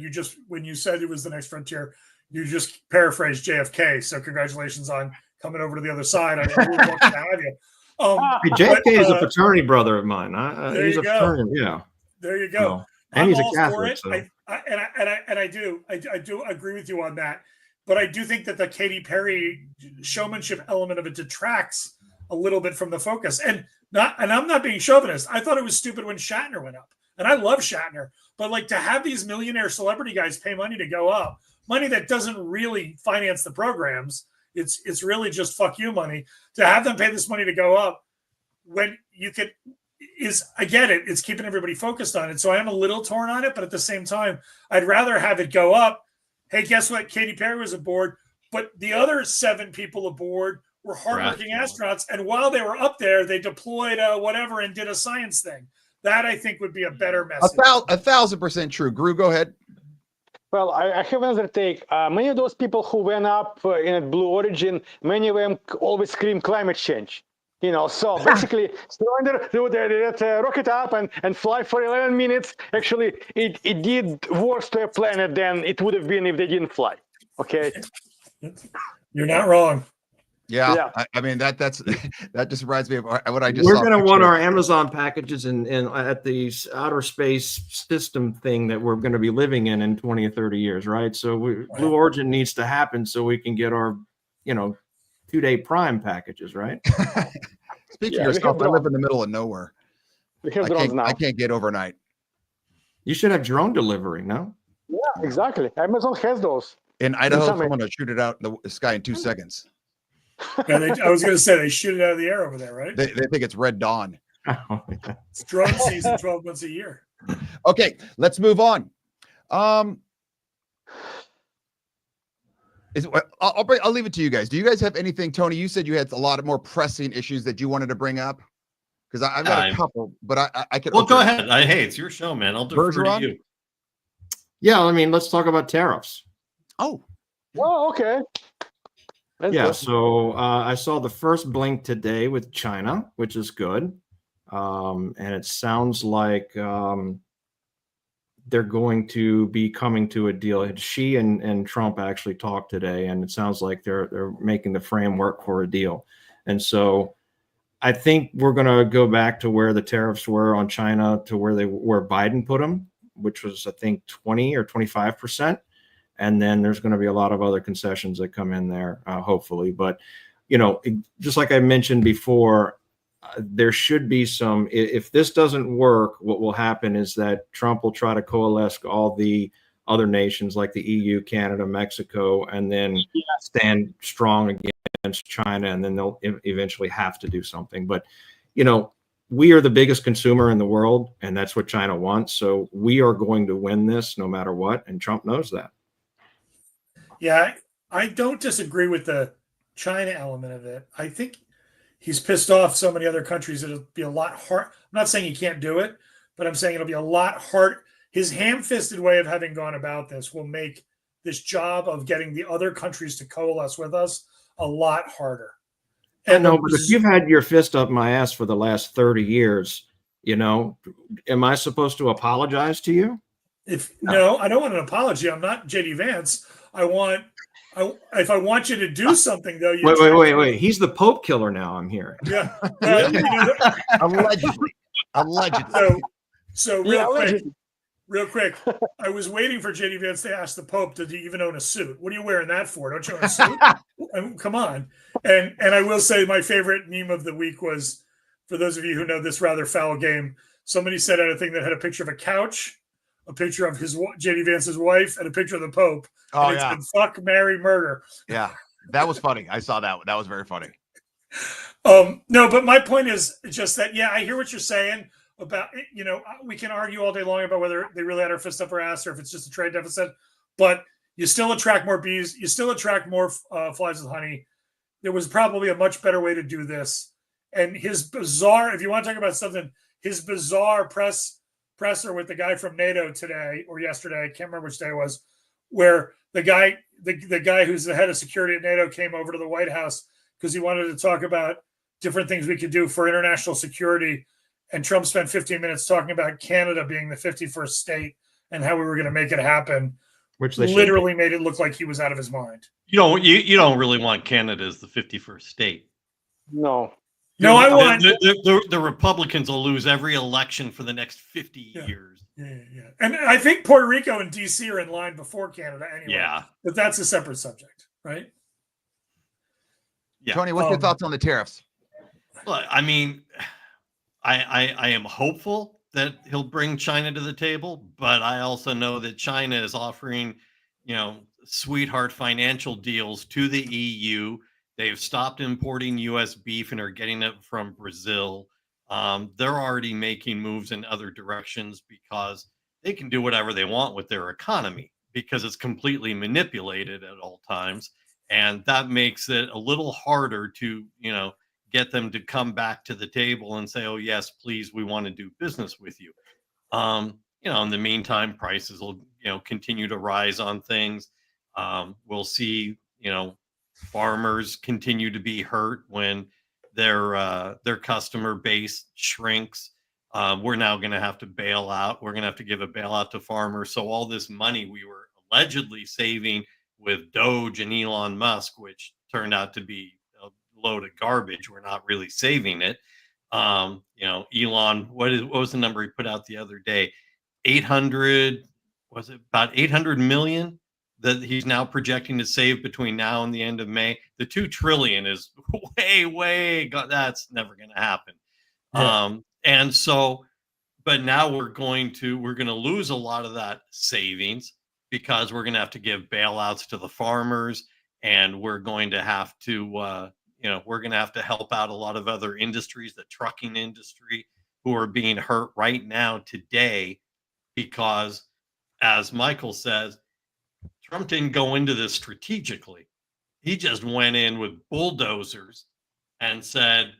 when you said it was the next frontier, you just paraphrased JFK. So congratulations on coming over to the other side. I really want to have you. JFK is a fraternity brother of mine. There He's you a go. fraternity, yeah. There you go. And I'm he's a all Catholic. for it. I do agree with you on that. But I do think that the Katy Perry showmanship element of it detracts a little bit from the focus. And I'm not being chauvinist. I thought it was stupid when Shatner went up. And I love Shatner. But like to have these millionaire celebrity guys pay money to go up, money that doesn't really finance the programs, it's really just fuck you money, to have them pay this money to go up when you could I get it. It's keeping everybody focused on it. So I am a little torn on it, but at the same time, I'd rather have it go up. Hey, guess what? Katy Perry was aboard, but the other 7 people aboard were hardworking astronauts. And while they were up there, they deployed whatever and did a science thing. That I think would be a better message. 1,000% true. Gru, go ahead. Well, I have another take. Many of those people who went up in Blue Origin, many of them always scream climate change. So basically, rocket up and fly for 11 minutes. Actually, it did worse to a planet than it would have been if they didn't fly. Okay, you're not wrong. Yeah. I mean that just reminds me of what I just. We're going to want our Amazon packages and at the outer space system thing that we're going to be living in 20 or 30 years, right? So Blue Origin needs to happen so we can get our, 2-day Prime packages, right? Speaking of yourself, I live in the middle of nowhere. I can't get overnight. You should have drone delivery, no? Yeah, exactly. Amazon has those. In Idaho, someone will shoot it out in the sky in 2 seconds. Yeah, I was going to say they shoot it out of the air over there, right? They think it's Red Dawn. It's drone season 12 months a year. Okay, let's move on. I'll leave it to you guys. Do you guys have anything? Tony, you said you had a lot of more pressing issues that you wanted to bring up, because I've got a couple, but I could. Well, go ahead. Hey, it's your show, man. I'll defer to you. Yeah, I mean, let's talk about tariffs. Oh, okay. So I saw the first blink today with China, which is good, and it sounds like they're going to be coming to a deal. Xi and Trump actually talked today, and it sounds like they're making the framework for a deal. And so I think we're going to go back to where the tariffs were on China, to where Biden put them, which was, I think, 20 or 25%. And then there's going to be a lot of other concessions that come in there, hopefully. But, just like I mentioned before, there should be some. If this doesn't work, what will happen is that Trump will try to coalesce all the other nations like the EU, Canada, Mexico, and then stand strong against China, and then they'll eventually have to do something. But, we are the biggest consumer in the world, and that's what China wants. So we are going to win this no matter what, and Trump knows that. Yeah, I don't disagree with the China element of it. I think he's pissed off so many other countries that it'll be a lot hard. I'm not saying he can't do it, but I'm saying it'll be a lot hard. His ham-fisted way of having gone about this will make this job of getting the other countries to coalesce with us a lot harder. And no, but if you've had your fist up my ass for the last 30 years, am I supposed to apologize to you? No, I don't want an apology. I'm not JD Vance. I want if I want you to do something, though, you Wait. He's the Pope killer now, I'm hearing. Yeah. Allegedly. So real quick, I was waiting for JD Vance to ask the Pope, did he even own a suit? What are you wearing that for? Don't you own a suit? I mean, come on. And I will say my favorite meme of the week was, for those of you who know this rather foul game, somebody sent out a thing that had a picture of a couch, a picture of his JD Vance's wife, and a picture of the Pope. Oh, and it's been fuck, marry, murder. Yeah, that was funny. I saw that. That was very funny. No, but my point is just that, yeah, I hear what you're saying about, we can argue all day long about whether they really had our fist up our ass or if it's just a trade deficit, but you still attract more bees. You still attract more flies with honey. There was probably a much better way to do this. And his bizarre, if you want to talk about something, his bizarre presser with the guy from NATO today or yesterday, I can't remember which day it was, where the guy who's the head of security at NATO came over to the White House because he wanted to talk about different things we could do for international security. And Trump spent 15 minutes talking about Canada being the 51st state and how we were going to make it happen, which they literally made it look like he was out of his mind. You don't really want Canada as the 51st state. No. No, I want the Republicans will lose every election for the next 50 years. Yeah. And I think Puerto Rico and DC are in line before Canada anyway. Yeah. But that's a separate subject, right? Yeah. Tony, what's your thoughts on the tariffs? Well, I mean, I am hopeful that he'll bring China to the table, but I also know that China is offering, sweetheart financial deals to the EU. They've stopped importing U.S. beef and are getting it from Brazil. They're already making moves in other directions because they can do whatever they want with their economy because it's completely manipulated at all times. And that makes it a little harder to, get them to come back to the table and say, oh, yes, please, we want to do business with you. In the meantime, prices will, continue to rise on things. We'll see, farmers continue to be hurt when their customer base shrinks. We're now going to have to bail out. We're going to have to give a bailout to farmers. So all this money we were allegedly saving with Doge and Elon Musk, which turned out to be a load of garbage. We're not really saving it. Elon, what was the number he put out the other day? 800, was it about 800 million that he's now projecting to save between now and the end of May? The 2 trillion is way, that's never going to happen. Yeah. And so, but now we're going to lose a lot of that savings because we're going to have to give bailouts to the farmers, and we're going to have to, we're going to have to help out a lot of other industries, the trucking industry, who are being hurt right now today because, as Michael says, Trump didn't go into this strategically. He just went in with bulldozers and said,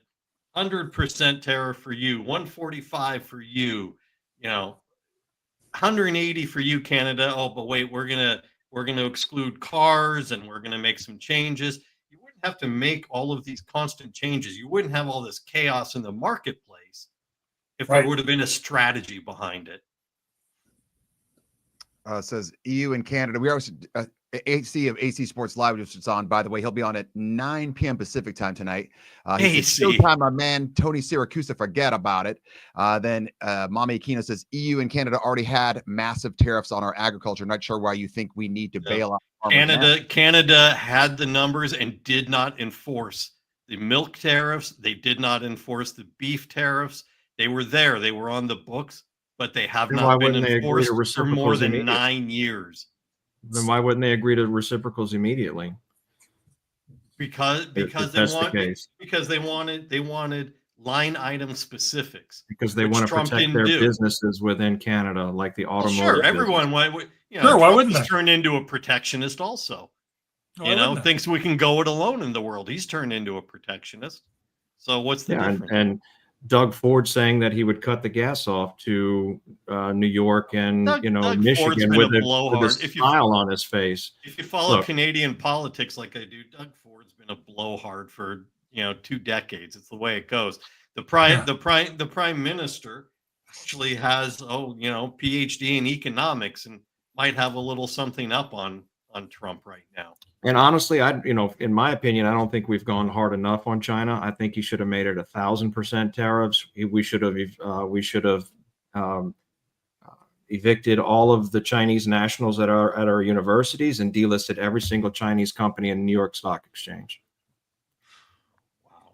100% tariff for you, 145 for you, 180 for you, Canada. Oh, but wait, we're gonna exclude cars and we're gonna make some changes. You wouldn't have to make all of these constant changes. You wouldn't have all this chaos in the marketplace if there would have been a strategy behind it. Says EU and Canada. We always AC of AC Sports Live, which is on, by the way. He'll be on at 9 p.m. Pacific time tonight. Showtime, my man Tony Siracusa, forget about it. Then Mami Aquino says EU and Canada already had massive tariffs on our agriculture. Not sure why you think we need to bail out. Canada had the numbers and did not enforce the milk tariffs. They did not enforce the beef tariffs. They were there. They were on the books, but they have not been enforced for more than 9 years. Then why wouldn't they agree to reciprocals immediately? Because they wanted line item specifics. Because they want to protect their businesses within Canada, like the automotive. Sure, everyone. Why wouldn't they turn into a protectionist? Also, thinks we can go it alone in the world. He's turned into a protectionist. So what's the difference? And Doug Ford saying that he would cut the gas off to New York and Doug Michigan with a smile on his face. If you follow Canadian politics like I do, Doug Ford's been a blowhard for 2 decades. It's the way it goes. The prime minister actually has PhD in economics and might have a little something up on Trump right now. And honestly, in my opinion, I don't think we've gone hard enough on China. I think he should have made it 1,000% tariffs. We should have evicted all of the Chinese nationals at our universities and delisted every single Chinese company in New York Stock Exchange. Wow.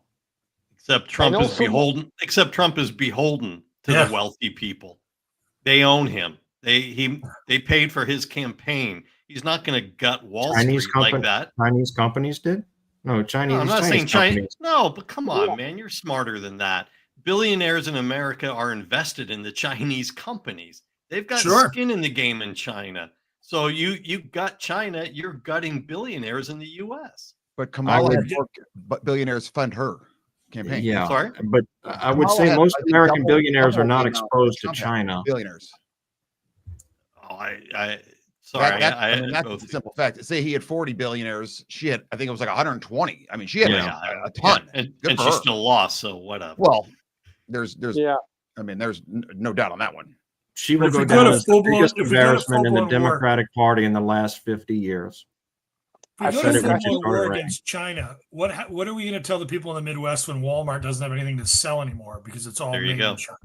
Except Trump is beholden to the wealthy people. They own him. They paid for his campaign. He's not going to gut Wall Street like that. Chinese companies did? No, Chinese. No, I'm not Chinese saying companies. No, but come on, man. You're smarter than that. Billionaires in America are invested in the Chinese companies. They've got skin in the game in China. So you gut China, you're gutting billionaires in the U.S. But Kamala had more billionaires fund her campaign. Yeah, sorry, but I would say most American billionaires are not exposed to China. Billionaires. Oh, sorry. That's a simple fact. Say he had 40 billionaires. She had, I think it was like 120. I mean, she had a ton. And she still lost. So whatever. Well, there's I mean, there's no doubt on that one. She will go down as the biggest embarrassment in the Democratic Party in the last 50 years. If we go to full-blown war against China, what are we going to tell the people in the Midwest when Walmart doesn't have anything to sell anymore because it's all made in China?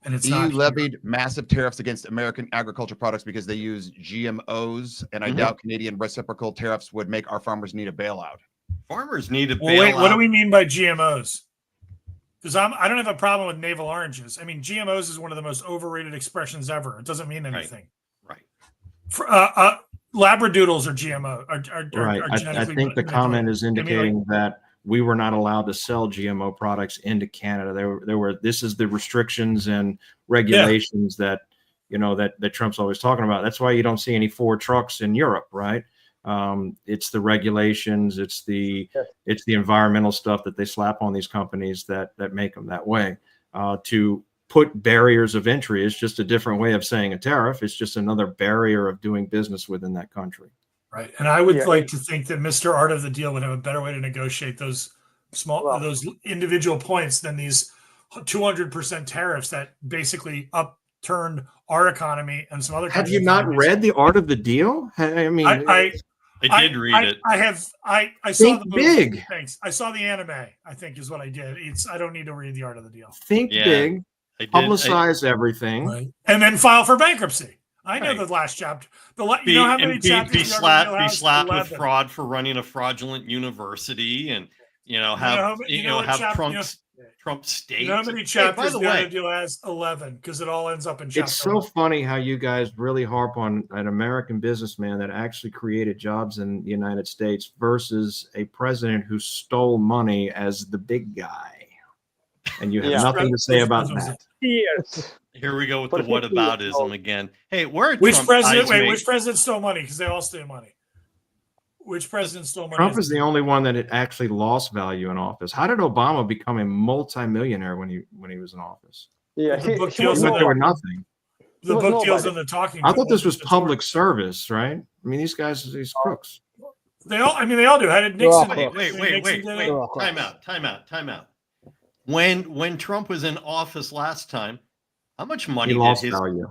And it's EU levied massive tariffs against American agriculture products because they use GMOs, and I doubt Canadian reciprocal tariffs would make our farmers need a bailout. Farmers need a bailout. Wait, what do we mean by GMOs? Because I don't have a problem with navel oranges. I mean, GMOs is one of the most overrated expressions ever. It doesn't mean anything. Right. Labradoodles are GMO. Right. I think the comment is indicating that we were not allowed to sell GMO products into Canada. There were. This is the restrictions and regulations that that Trump's always talking about. That's why you don't see any Ford trucks in Europe, right? It's the regulations, it's the environmental stuff that they slap on these companies that make them that way. To put barriers of entry is just a different way of saying a tariff. It's just another barrier of doing business within that country. Right. And I would like to think that Mr. Art of the Deal would have a better way to negotiate those those individual points than these 200% tariffs that basically upturned our economy and some other countries. Have you not read The Art of the Deal? I mean, I did read it. I saw the movie. Big. Thanks. I saw the anime, I think is what I did. I don't need to read The Art of the Deal. Think big, publicize everything. Right. And then file for bankruptcy. I know the last chapter. You know how many chapters be slapped with fraud for running a fraudulent university, and have Trump state. You know how many chapters The Art of the Deal has? 11, because it all ends up in chapter. It's so funny how you guys really harp on an American businessman that actually created jobs in the United States versus a president who stole money as the big guy. And you have nothing to say about that. Yes. Here we go with the whataboutism again. Hey, which president stole money? Because they all steal money. Which president stole money? Trump is the only one that actually lost value in office. How did Obama become a multimillionaire when he was in office? Yeah, there were nothing. The book deals in the talking. I thought this was public service, right? I mean, these crooks. They all do. How did Nixon? Wait. Time out. When Trump was in office last time, how much money did his value?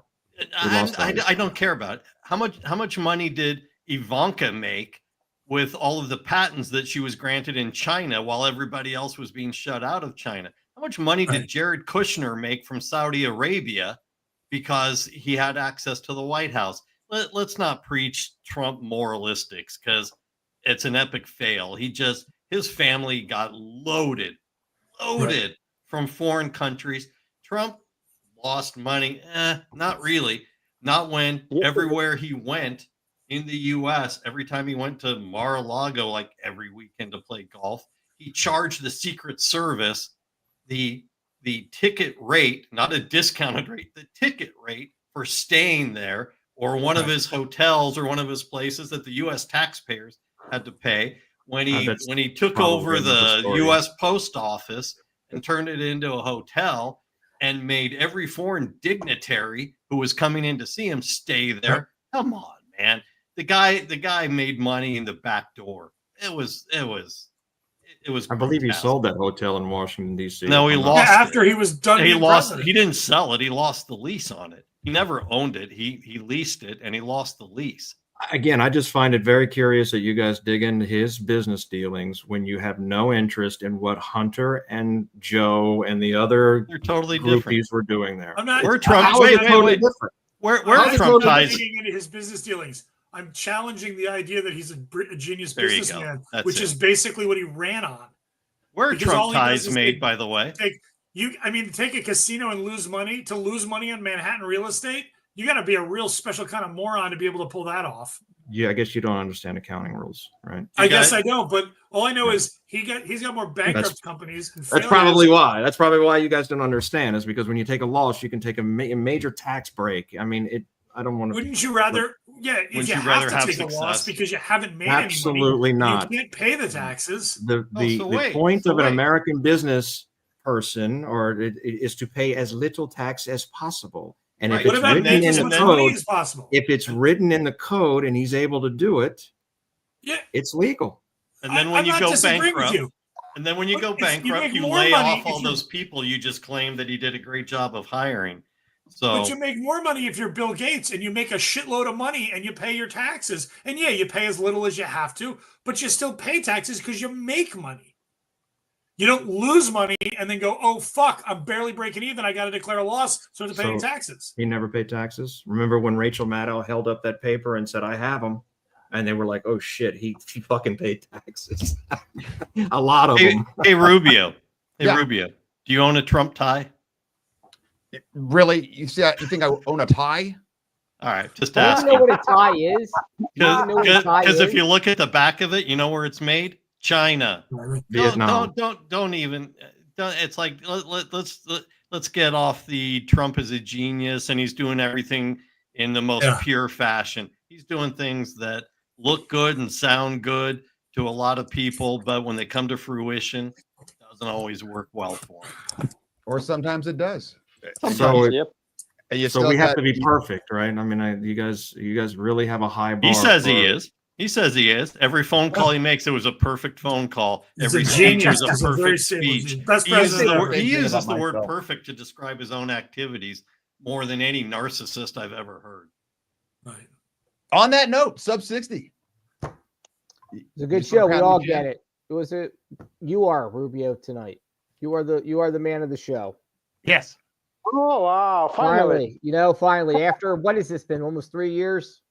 I don't care about it. How much money did Ivanka make with all of the patents that she was granted in China while everybody else was being shut out of China? How much money did Jared Kushner make from Saudi Arabia because he had access to the White House? Let's not preach Trump moralistics, because it's an epic fail. His family got loaded from foreign countries. Trump lost money. Not really. Not when everywhere he went in the U.S., every time he went to Mar-a-Lago, like every weekend to play golf, he charged the Secret Service the ticket rate, not a discounted rate, the ticket rate for staying there, or one of his hotels or one of his places that the U.S. taxpayers had to pay. When he took over the U.S. Post Office and turned it into a hotel and made every foreign dignitary who was coming in to see him stay there. Come on, man. The guy made money in the back door. It was. I believe he sold that hotel in Washington, D.C. No, he lost after he was done. He lost. He didn't sell it. He lost the lease on it. He never owned it. He leased it, and he lost the lease. Again, I just find it very curious that you guys dig into his business dealings when you have no interest in what Hunter and Joe and the other They're totally groupies different. were doing there. I'm not. We're Trump. How is Wait, it wait, totally wait. different? Where I'm Trump not ties? digging into his business dealings. I'm challenging the idea that he's a genius There you go. businessman, That's which it. is basically what he ran on. Where Because all Trump he does ties is made, take- by the way. Take a casino and lose money on Manhattan real estate. You got to be a real special kind of moron to be able to pull that off. Yeah, I guess you don't understand accounting rules, right? I guess I don't, but all I know is he's got more bankrupt companies. And That's probably why. That's probably why you guys don't understand. Is because when you take a loss, you can take a major tax break. I mean, I don't want to. Wouldn't you rather? Yeah, if Wouldn't you you have rather to have take a loss success? because you haven't made Absolutely any money, not. you can't pay the taxes. The wait, point so of an wait. American business person is to pay as little tax as possible. And Right. if What it's about written in making as the much money code, as possible? if it's written in the code and he's able to do it, Yeah, it's legal. And then when I'm you not go disagreeing with bankrupt, you. and then when you go But if you bankrupt, make you more lay money off if all you- those people you just claimed that he did a great job of hiring. So But you make more money if you're Bill Gates and you make a shitload of money and you pay your taxes. And yeah, you pay as little as you have to, but you still pay taxes because you make money. You don't lose money and then go, oh, fuck, I'm barely breaking even. I got to declare a loss, so I have to pay So- taxes. He never paid taxes. Remember when Rachel Maddow held up that paper and said, "I have them," and they were like, "Oh shit, he fucking paid taxes." A lot of hey, them. hey Rubio, Yeah. Rubio, do you own a Trump tie? Really? You think I own a tie? All right, just I don't ask. even know what a tie is. I don't know what a tie Because if is. you look at the back of it, you know where it's made? China. Vietnam. Don't even. It's like let's get off the Trump is a genius and he's doing everything in the most pure fashion. He's doing things that look good and sound good to a lot of people, but when they come to fruition, it doesn't always work well for them. Or sometimes it does. So, Yep. And you so still we have got- to be perfect, right? I mean, you guys really have a high bar. He says he for- is. He says he is. Every phone call he makes, it was a perfect phone call. He's Every a speech genius. is He's a a very perfect stable- speech. best He uses president the ever. word, he Great thing uses about the word myself. perfect to describe his own activities more than any narcissist I've ever heard. Right. On that note, sub 60. It's a good Just wanna show. We crown all the get champ. it. It was a. You are Rubio tonight. You are the man of the show. Yes. Oh wow! Finally. Finally, after what has this been? Almost 3 years.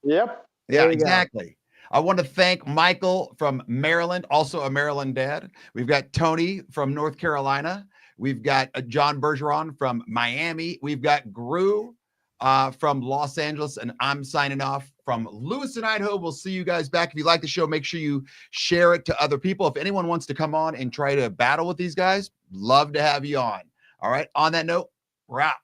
Yep. Yeah, There you go. exactly. I want to thank Michael from Maryland, also a Maryland dad. We've got Tony from North Carolina. We've got John Bergeron from Miami. We've got Gru from Los Angeles. And I'm signing off from Lewiston, Idaho. We'll see you guys back. If you like the show, make sure you share it to other people. If anyone wants to come on and try to battle with these guys, love to have you on. All right. On that note, we're out.